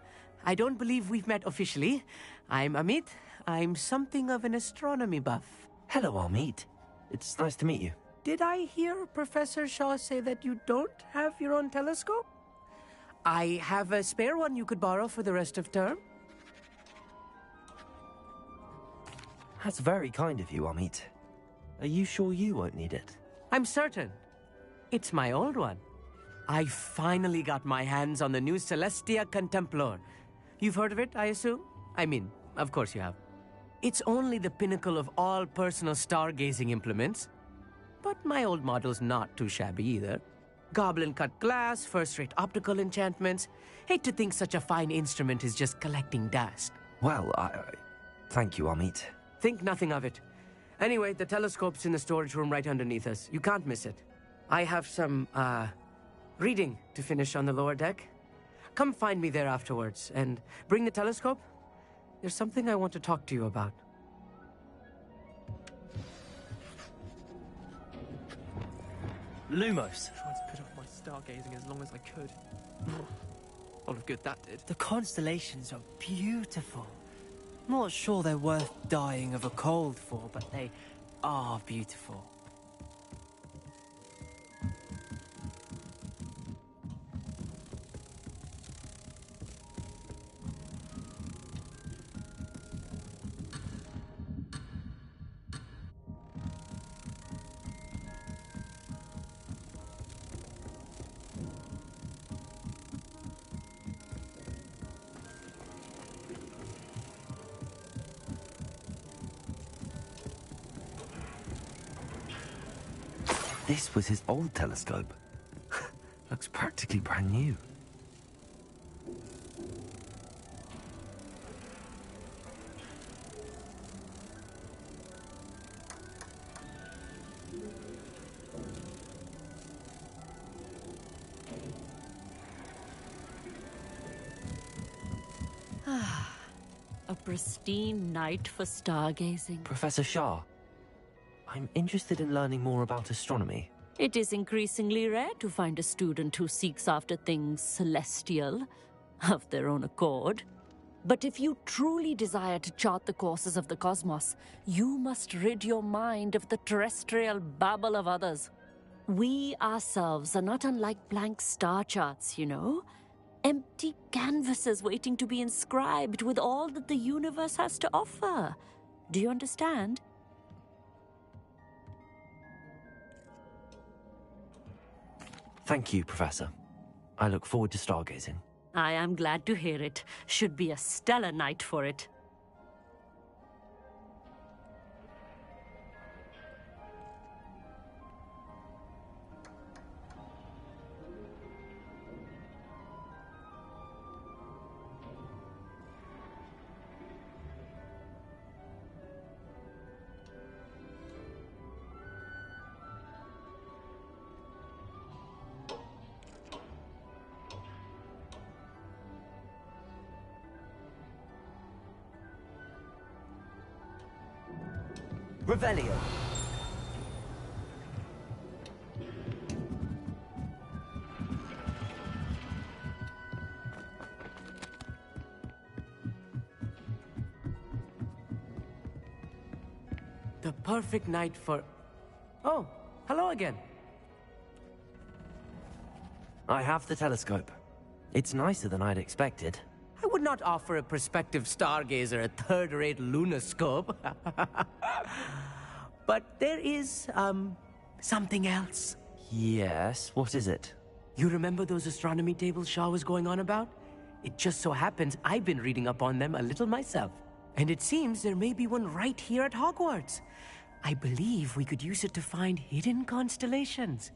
I don't believe we've met officially. I'm Amit. I'm something of an astronomy buff. Hello, Amit. It's nice to meet you. Did I hear Professor Shaw say that you don't have your own telescope? I have a spare one you could borrow for the rest of term. That's very kind of you, Amit. Are you sure you won't need it? I'm certain. It's my old one. I finally got my hands on the new Celestia Contemplar. You've heard of it, I assume? I mean, of course you have. It's only the pinnacle of all personal stargazing implements. But my old model's not too shabby either. Goblin-cut glass, first-rate optical enchantments. Hate to think such a fine instrument is just collecting dust. Well, thank you, Amit. Think nothing of it. Anyway, the telescope's in the storage room right underneath us. You can't miss it. I have some, reading to finish on the lower deck. Come find me there afterwards, and bring the telescope. There's something I want to talk to you about. Lumos. I tried to put off my stargazing as long as I could. A lot of good that did. The constellations are beautiful. Not sure they're worth dying of a cold for, but they are beautiful. This was his old telescope. Looks practically brand new. A pristine night for stargazing. Professor Shah, I'm interested in learning more about astronomy. It is increasingly rare to find a student who seeks after things celestial, of their own accord. But if you truly desire to chart the courses of the cosmos, you must rid your mind of the terrestrial babble of others. We ourselves are not unlike blank star charts, you know? Empty canvases waiting to be inscribed with all that the universe has to offer. Do you understand? Thank you, Professor. I look forward to stargazing. I am glad to hear it. Should be a stellar night for it. Revelio. The perfect night for... Oh, hello again. I have the telescope. It's nicer than I'd expected. I would not offer a prospective stargazer a third-rate lunoscope. But there is, something else. Yes, what is it? You remember those astronomy tables Shaw was going on about? It just so happens I've been reading up on them a little myself. And it seems there may be one right here at Hogwarts. I believe we could use it to find hidden constellations.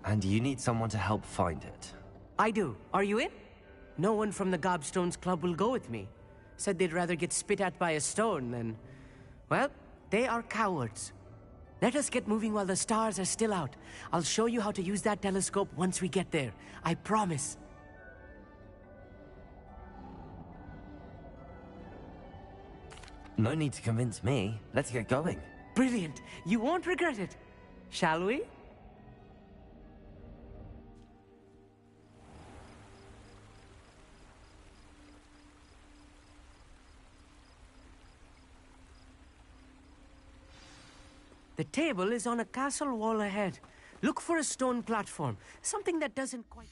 And you need someone to help find it. I do. Are you in? No one from the Gobstones Club will go with me. Said they'd rather get spit at by a stone than... Well, they are cowards. Let us get moving while the stars are still out. I'll show you how to use that telescope once we get there. I promise. No need to convince me. Let's get going. Brilliant. You won't regret it. Shall we? The table is on a castle wall ahead. Look for a stone platform, something that doesn't quite...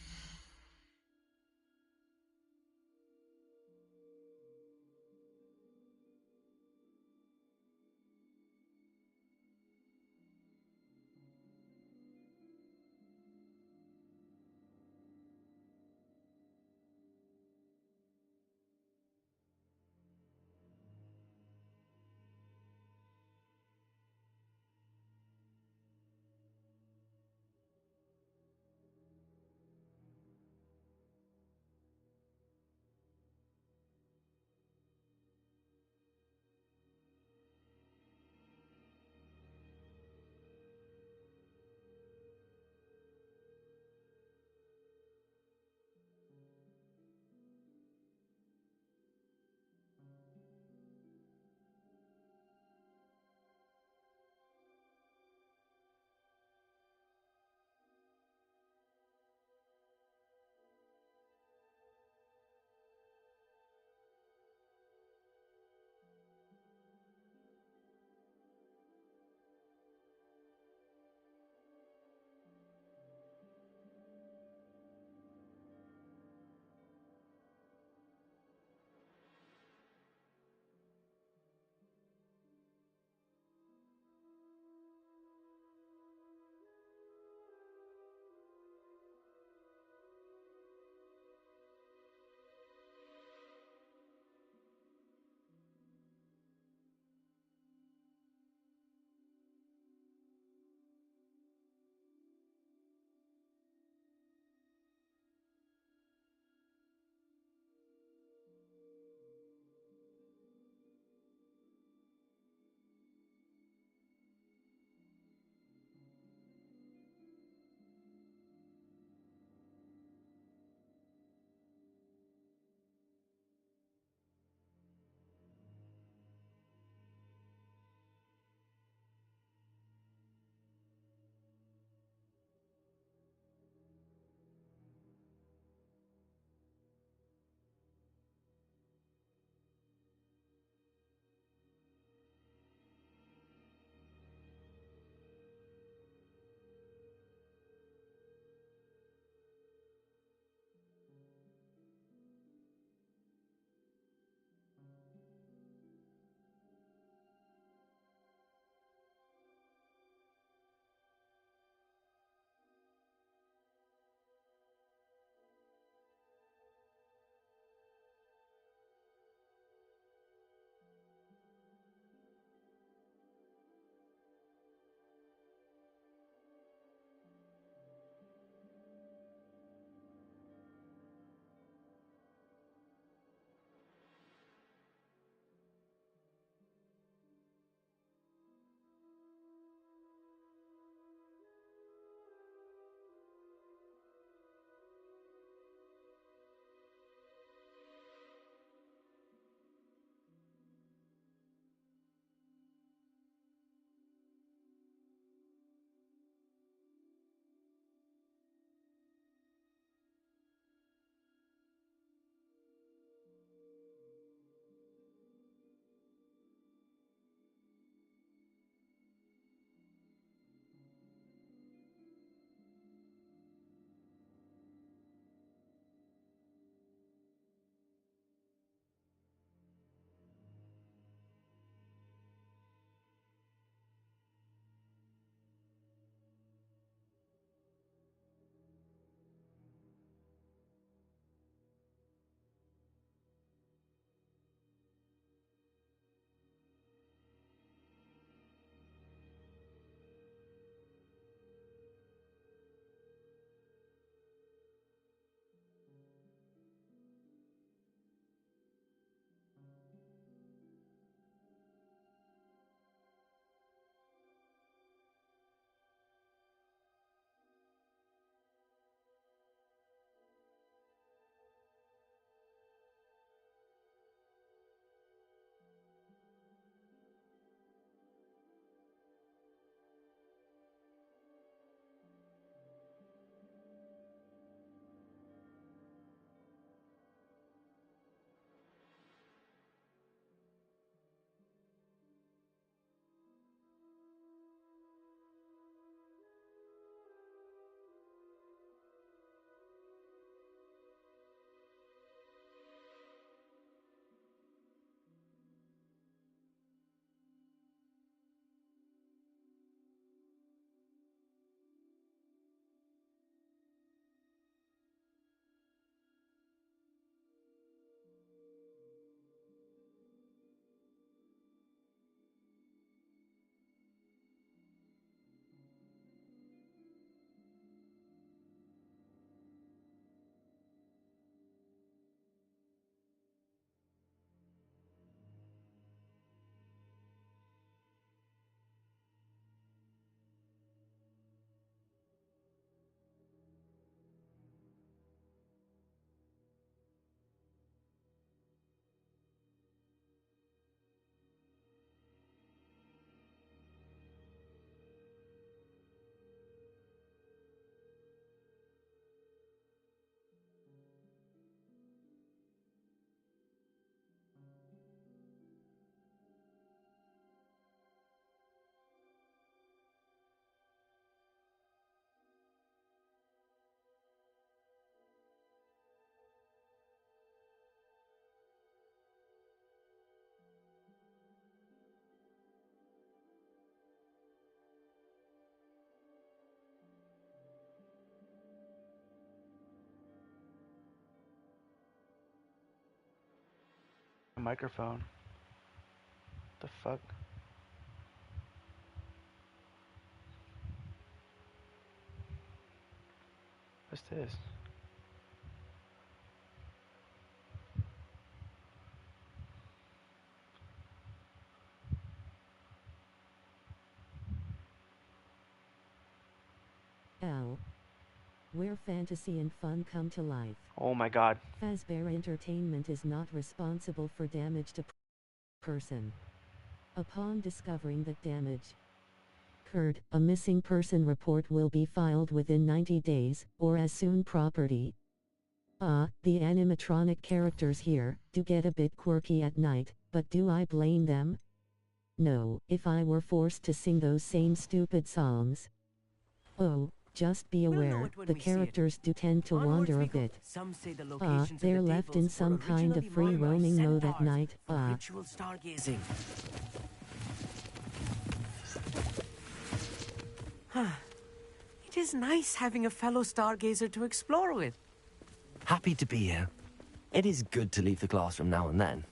microphone. The fuck? What's this? L. Where fantasy and fun come to life. Oh my god. Fazbear Entertainment is not responsible for damage to person. Upon discovering that damage occurred, a missing person report will be filed within 90 days, or as soon property. The animatronic characters here do get a bit quirky at night, but do I blame them? No, if I were forced to sing those same stupid songs. Oh, just be aware, the characters do tend to wander a bit. They're left in some kind of free roaming mode at night. Ritual stargazing. It is nice having a fellow stargazer to explore with. Happy to be here. It is good to leave the classroom now and then.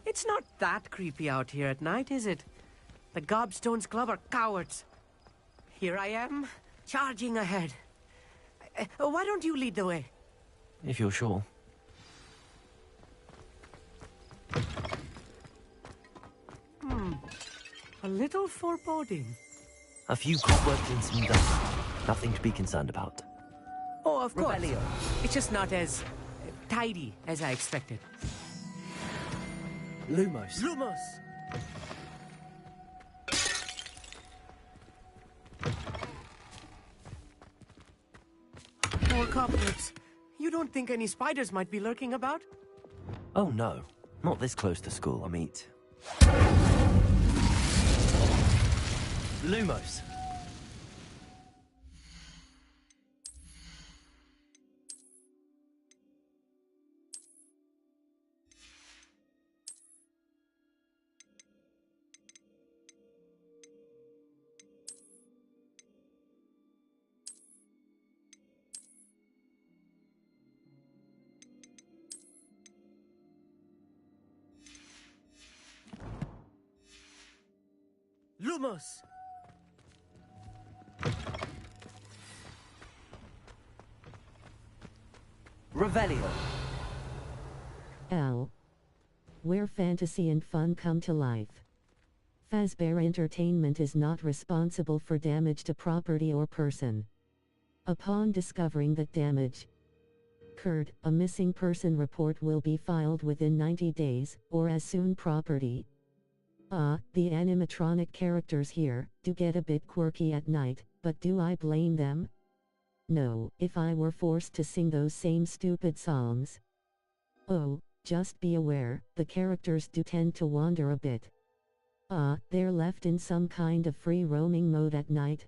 It's not that creepy out here at night, is it? The Gobstones Club are cowards. Here I am, charging ahead. Why don't you lead the way? If you're sure. A little foreboding. A few cobwebs and some dust. Nothing to be concerned about. Oh, of course. Revelio. It's just not as tidy as I expected. Lumos. Lumos! More cobwebs. You don't think any spiders might be lurking about? Oh no, not this close to school, I meet. Lumos. Lumos! Revelio. L. Where fantasy and fun come to life. Fazbear Entertainment is not responsible for damage to property or person. Upon discovering that damage occurred, a missing person report will be filed within 90 days, or as soon property. The animatronic characters here do get a bit quirky at night, but do I blame them? No, if I were forced to sing those same stupid songs. Oh, just be aware, the characters do tend to wander a bit. They're left in some kind of free roaming mode at night.